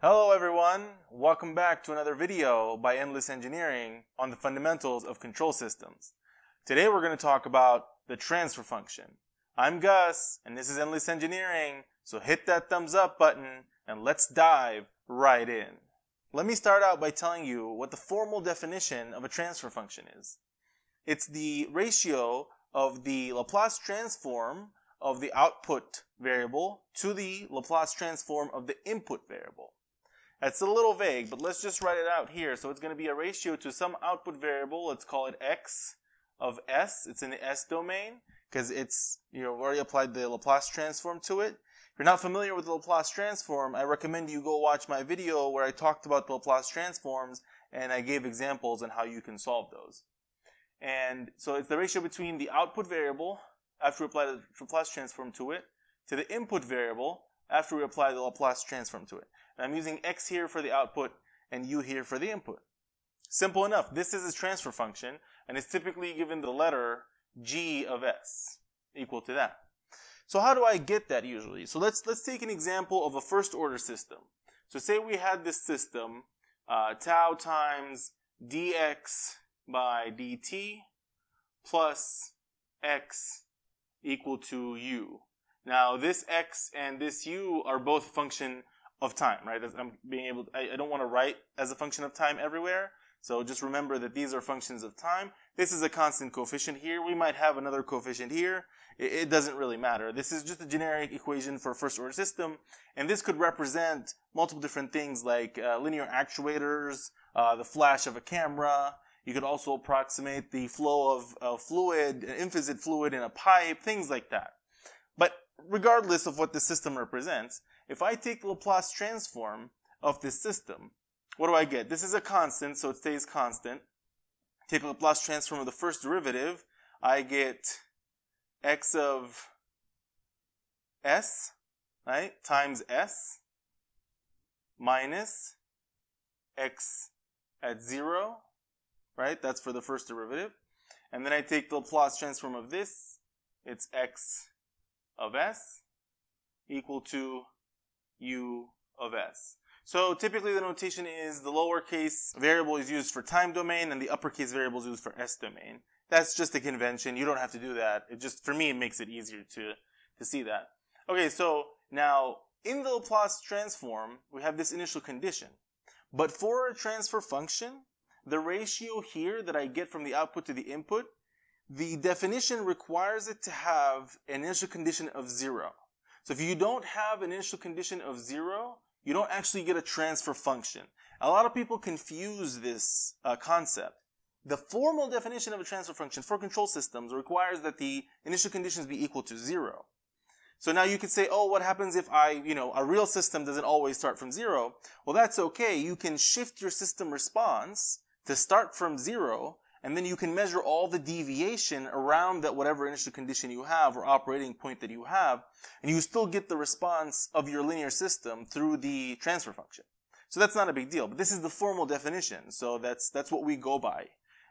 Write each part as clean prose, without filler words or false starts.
Hello everyone, welcome back to another video by Endless Engineering on the fundamentals of control systems. Today we're going to talk about the transfer function. I'm Gus and this is Endless Engineering, so hit that thumbs up button and let's dive right in. Let me start out by telling you what the formal definition of a transfer function is. It's the ratio of the Laplace transform of the output variable to the Laplace transform of the input variable. That's a little vague, but let's just write it out here. So it's going to be a ratio to some output variable. Let's call it x of s. It's in the s domain because it's, already applied the Laplace transform to it. If you're not familiar with the Laplace transform, I recommend you go watch my video where I talked about the Laplace transforms and I gave examples on how you can solve those. And so it's the ratio between the output variable after we apply the Laplace transform to it to the input variable after we apply the Laplace transform to it. And I'm using x here for the output and u here for the input. Simple enough. This is a transfer function and it's typically given the letter g of s equal to that. So how do I get that usually? So let's take an example of a first order system. So say we had this system tau times dx by dt plus x equal to u. Now this x and this u are both a function of time, right? I don't want to write as a function of time everywhere. So just remember that these are functions of time. This is a constant coefficient here. We might have another coefficient here. It doesn't really matter. This is just a generic equation for a first order system. And this could represent multiple different things like linear actuators, the flash of a camera. You could also approximate the flow of fluid, inviscid fluid in a pipe, things like that. But regardless of what the system represents, if I take the Laplace transform of this system, what do I get? This is a constant, so it stays constant. Take the Laplace transform of the first derivative, I get x of s, right, times s minus x at 0, right? That's for the first derivative. And then I take the Laplace transform of this, it's x of s equal to u of s. So typically the notation is the lowercase variable is used for time domain and the uppercase variable is used for s domain. That's just a convention. You don't have to do that. It just, for me, it makes it easier to see that. Okay, so now in the Laplace transform, we have this initial condition. But for a transfer function, the ratio here that I get from the output to the input, the definition requires it to have an initial condition of 0. So if you don't have an initial condition of 0, you don't actually get a transfer function. A lot of people confuse this concept. The formal definition of a transfer function for control systems requires that the initial conditions be equal to 0. So now you could say, oh, what happens if a real system doesn't always start from 0? Well, that's okay. You can shift your system response to start from 0, and then you can measure all the deviation around that whatever initial condition you have or operating point that you have, and you still get the response of your linear system through the transfer function. So that's not a big deal, but this is the formal definition, so that's what we go by,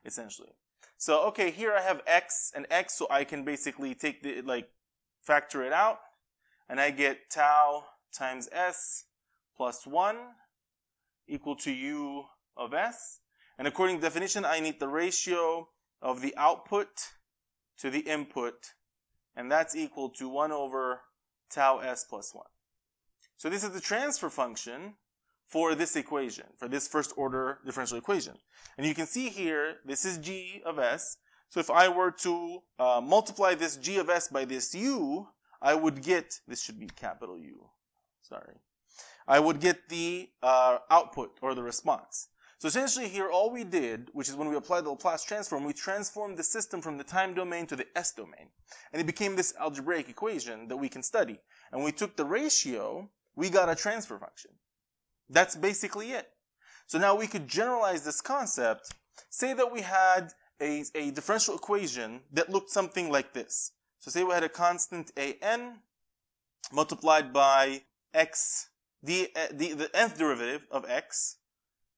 essentially. So, okay, here I have x and x, so I can basically take factor it out, and I get tau times s plus 1 equal to u of s. And according to definition, I need the ratio of the output to the input, and that's equal to 1 over tau s plus 1. So this is the transfer function for this equation, for this first order differential equation. And you can see here, this is g of s. So if I were to multiply this g of s by this u, I would get, this should be capital U, sorry. I would get the output or the response. So essentially here all we did, which is when we applied the Laplace transform, we transformed the system from the time domain to the s domain. And it became this algebraic equation that we can study. And we took the ratio, we got a transfer function. That's basically it. So now we could generalize this concept. Say that we had a differential equation that looked something like this. So say we had a constant an multiplied by x, the nth derivative of x,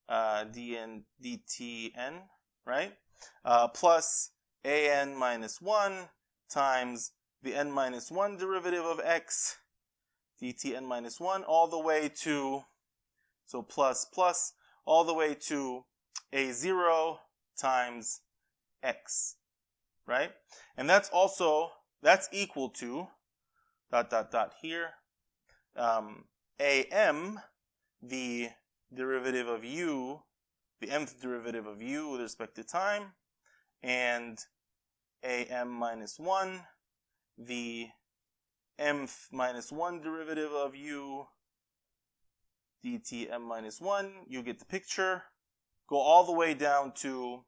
dn dtn, right? Plus an minus 1 times the n minus 1 derivative of x, dtn minus 1, all the way to So plus plus all the way to a0 times x, right? And that's equal to dot dot dot here, am, the derivative of u, the mth derivative of u with respect to time, and am minus 1, the mth minus 1 derivative of u, dt m minus 1, you get the picture. Go all the way down to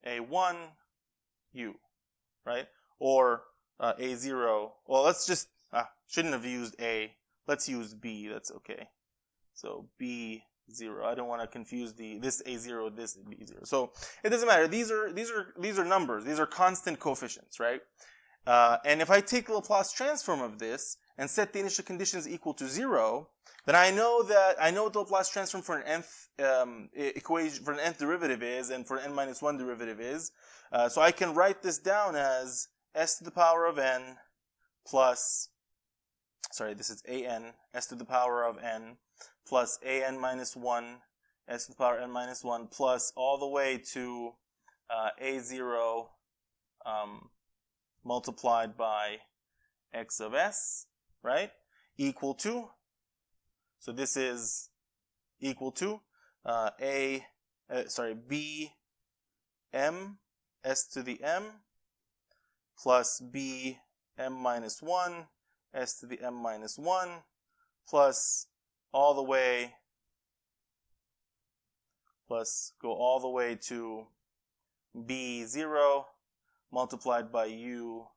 a1 u, right? Or a0. Well, let's just, shouldn't have used a. Let's use b, that's okay. So b0. I don't want to confuse this a0 with this b0. So it doesn't matter. These are numbers. These are constant coefficients, right? And if I take the Laplace transform of this and set the initial conditions equal to 0, then I know what the Laplace transform for an nth equation, for an nth derivative is, and for an n minus 1 derivative is. So I can write this down as s to the power of n plus, sorry, this is an, s to the power of n plus an minus 1, s to the power n minus 1, plus all the way to a0 multiplied by x of s, right? Equal to, so this is equal to b m s to the m plus b m minus 1 s to the m minus 1 plus all the way, plus go all the way to b0 multiplied by u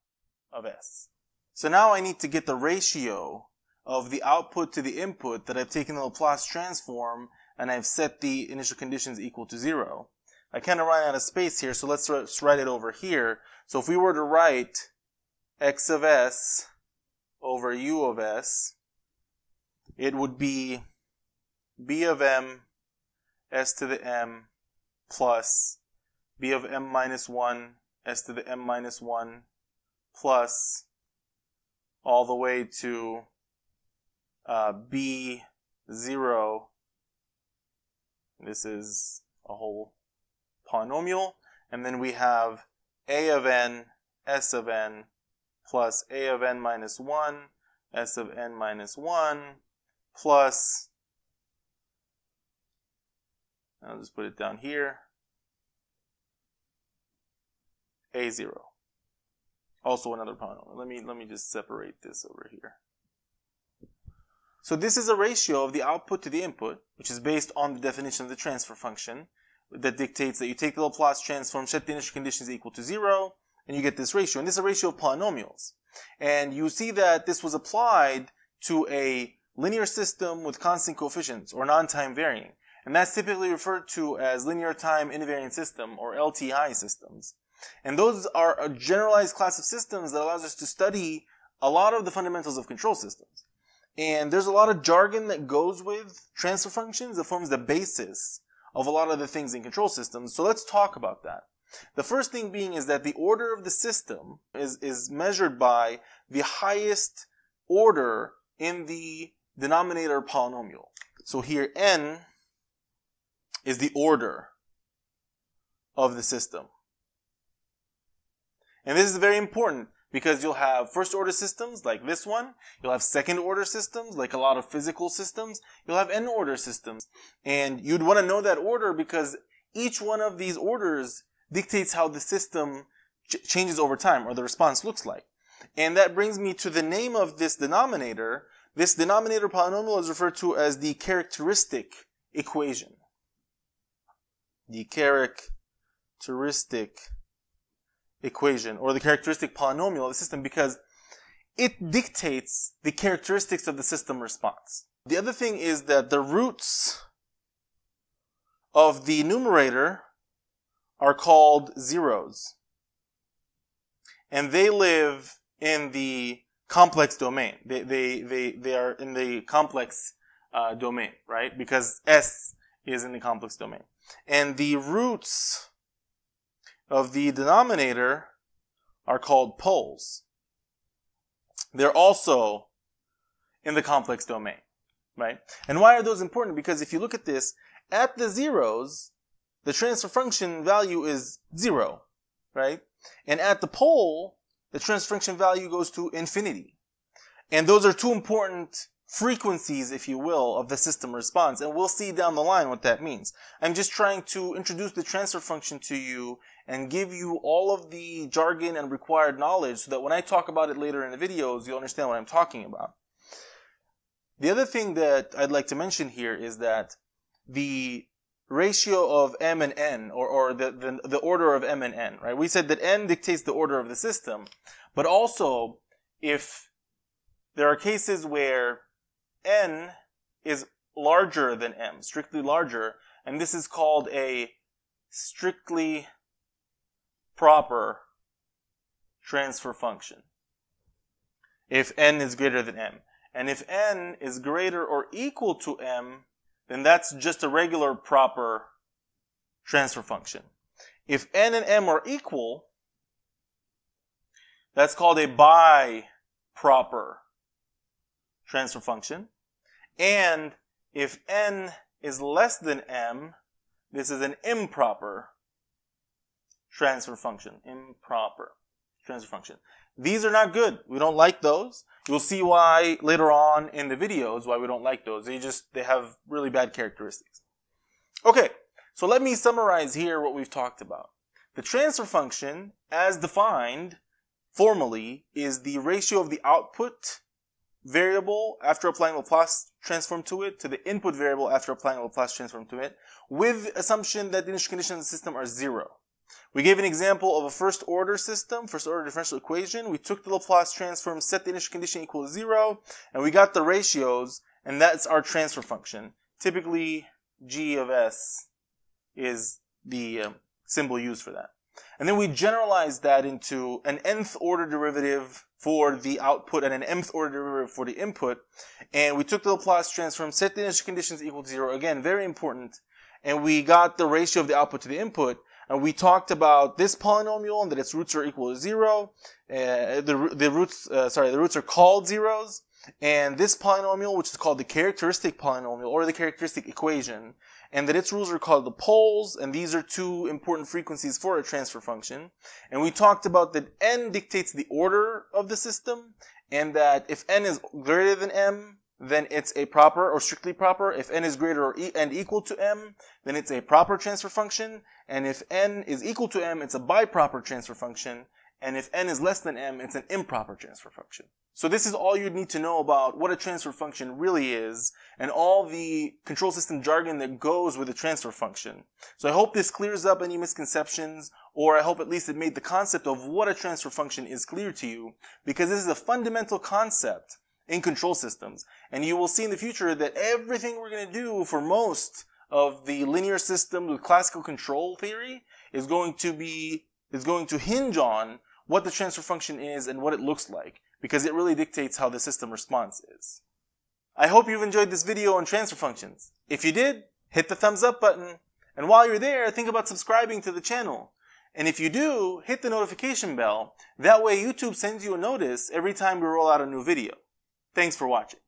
of s. So now I need to get the ratio of the output to the input that I've taken the Laplace transform and I've set the initial conditions equal to 0. I kind of ran out of space here, so let's write it over here. So if we were to write x of s over u of s, it would be b of m s to the m plus b of m minus 1 s to the m minus 1 plus all the way to b0. This is a whole polynomial. And then we have a of n s of n plus a of n minus 1 s of n minus 1 plus, I'll just put it down here, a0. Also another polynomial. Let me just separate this over here. So this is a ratio of the output to the input, which is based on the definition of the transfer function that dictates that you take the Laplace transform, set the initial conditions equal to 0, and you get this ratio. And this is a ratio of polynomials. And you see that this was applied to a linear system with constant coefficients, or non-time varying. And that's typically referred to as linear time invariant system, or LTI systems. And those are a generalized class of systems that allows us to study a lot of the fundamentals of control systems. And there's a lot of jargon that goes with transfer functions that forms the basis of a lot of the things in control systems. So let's talk about that. The first thing being is that the order of the system is measured by the highest order in the denominator polynomial. So here n is the order of the system. And this is very important because you'll have first order systems like this one, you'll have second order systems like a lot of physical systems, you'll have n order systems. And you'd want to know that order because each one of these orders dictates how the system changes over time, or the response looks like. And that brings me to the name of this denominator. This denominator polynomial is referred to as the characteristic equation. The characteristic equation, or the characteristic polynomial of the system, because it dictates the characteristics of the system response. The other thing is that the roots of the numerator are called zeros. And they live in the complex domain. They are in the complex domain, right? Because S is in the complex domain. And the roots of the denominator are called poles. They're also in the complex domain. right? And why are those important? Because if you look at this, at the zeros, the transfer function value is 0, right? And at the pole, the transfer function value goes to infinity. And those are two important frequencies, if you will, of the system response. And we'll see down the line what that means. I'm just trying to introduce the transfer function to you and give you all of the jargon and required knowledge so that when I talk about it later in the videos, you'll understand what I'm talking about. The other thing that I'd like to mention here is that the ratio of m and n, or the order of m and n, right? We said that n dictates the order of the system, but also if there are cases where n is larger than m, strictly larger, and this is called a strictly proper transfer function. If n is greater than m. And if n is greater or equal to m, then that's just a regular proper transfer function. If n and m are equal, that's called a bi-proper transfer function. And if n is less than m, this is an improper transfer function. Improper transfer function. These are not good. We don't like those. You'll see why later on in the videos why we don't like those. They have really bad characteristics. Okay, so let me summarize here what we've talked about. The transfer function, as defined formally, is the ratio of the output variable after applying Laplace transform to it to the input variable after applying Laplace transform to it, with assumption that the initial conditions of the system are 0. We gave an example of a first order system, first order differential equation. We took the Laplace transform, set the initial condition equal to 0, and we got the ratios, and that's our transfer function. Typically, g of s is the symbol used for that. And then we generalized that into an nth order derivative for the output and an mth order derivative for the input. And we took the Laplace transform, set the initial conditions equal to 0. Again, very important. And we got the ratio of the output to the input. And we talked about this polynomial and that its roots are equal to 0. The roots are called zeros. And this polynomial, which is called the characteristic polynomial or the characteristic equation, and that its rules are called the poles, and these are two important frequencies for a transfer function. And we talked about that n dictates the order of the system, and that if n is greater than m, then it's a proper or strictly proper. If n is greater or and equal to m, then it's a proper transfer function. And if n is equal to m, it's a bi-proper transfer function. And if n is less than m, it's an improper transfer function. So this is all you'd need to know about what a transfer function really is and all the control system jargon that goes with a transfer function. So I hope this clears up any misconceptions, or I hope at least it made the concept of what a transfer function is clear to you, because this is a fundamental concept in control systems. And you will see in the future that everything we're going to do for most of the linear systems with classical control theory is going to hinge on what the transfer function is and what it looks like, because it really dictates how the system response is. I hope you've enjoyed this video on transfer functions. If you did, hit the thumbs up button. And while you're there, think about subscribing to the channel. And if you do, hit the notification bell. That way YouTube sends you a notice every time we roll out a new video. Thanks for watching.